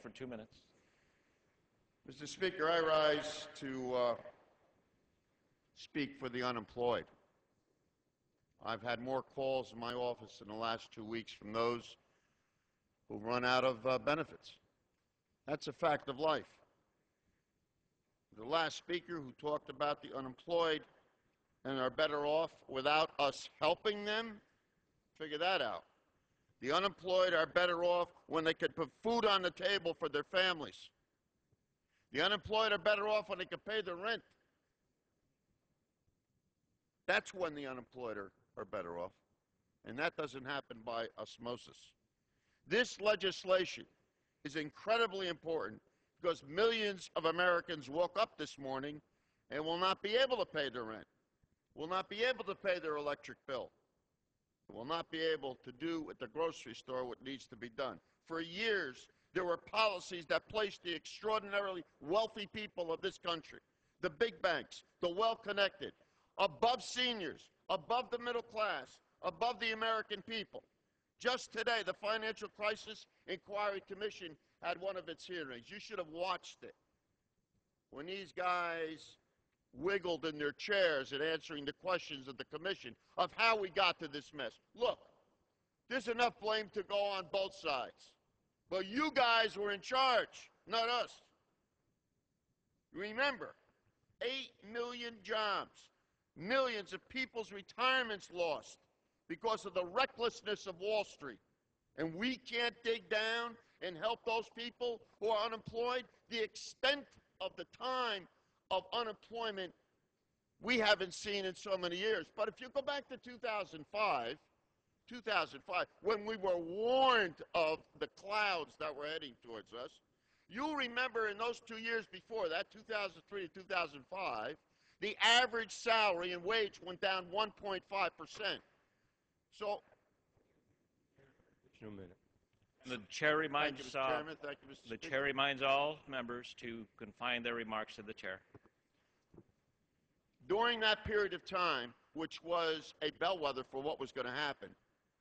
for 2 minutes. Mr. Speaker, I rise to speak for the unemployed. I've had more calls in my office in the last 2 weeks from those who've run out of benefits. That's a fact of life. The last speaker who talked about the unemployed and are better off without us helping them, figure that out. The unemployed are better off when they could put food on the table for their families. The unemployed are better off when they can pay their rent. That's when the unemployed are better off. And that doesn't happen by osmosis. This legislation is incredibly important because millions of Americans woke up this morning and will not be able to pay their rent, will not be able to pay their electric bill, will not be able to do at the grocery store what needs to be done. For years, there were policies that placed the extraordinarily wealthy people of this country, the big banks, the well-connected, above seniors, above the middle class, above the American people. Just today, the Financial Crisis Inquiry Commission had one of its hearings. You should have watched it. When these guys wiggled in their chairs at answering the questions of the commission of how we got to this mess. Look, there's enough blame to go on both sides. But you guys were in charge, not us. Remember, 8 million jobs, millions of people's retirements lost because of the recklessness of Wall Street. And we can't dig down and help those people who are unemployed. The extent of the time of unemployment we haven't seen in so many years. But if you go back to 2005, when we were warned of the clouds that were heading towards us, you'll remember in those 2 years before that, 2003 to 2005, the average salary and wage went down 1.5%. So, the chair reminds the chair reminds all members to confine their remarks to the chair. During that period of time, which was a bellwether for what was going to happen,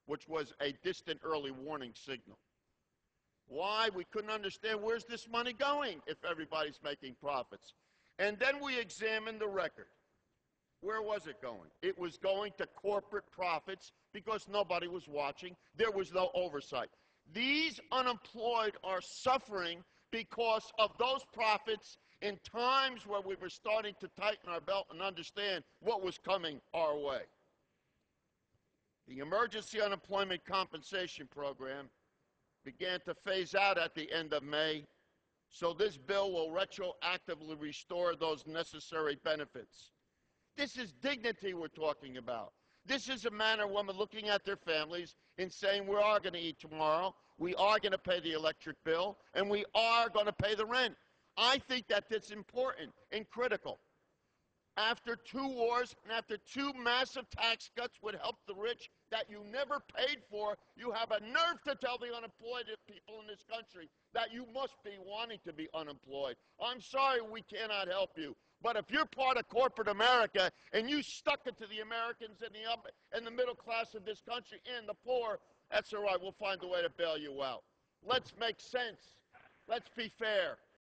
which was a distant early warning signal. Why? We couldn't understand where's this money going if everybody's making profits. And then we examined the record. Where was it going? It was going to corporate profits because nobody was watching. There was no oversight. These unemployed are suffering because of those profits in times where we were starting to tighten our belt and understand what was coming our way. The Emergency Unemployment Compensation Program began to phase out at the end of May, so this bill will retroactively restore those necessary benefits. This is dignity we're talking about. This is a manner when we're looking at their families and saying we are going to eat tomorrow, we are going to pay the electric bill, and we are going to pay the rent. I think that that's important and critical. After 2 wars and after 2 massive tax cuts would help the rich that you never paid for, you have a nerve to tell the unemployed people in this country that you must be wanting to be unemployed. I'm sorry we cannot help you. But if you're part of corporate America and you stuck it to the Americans and the middle class of this country and the poor, that's all right. We'll find a way to bail you out. Let's make sense. Let's be fair.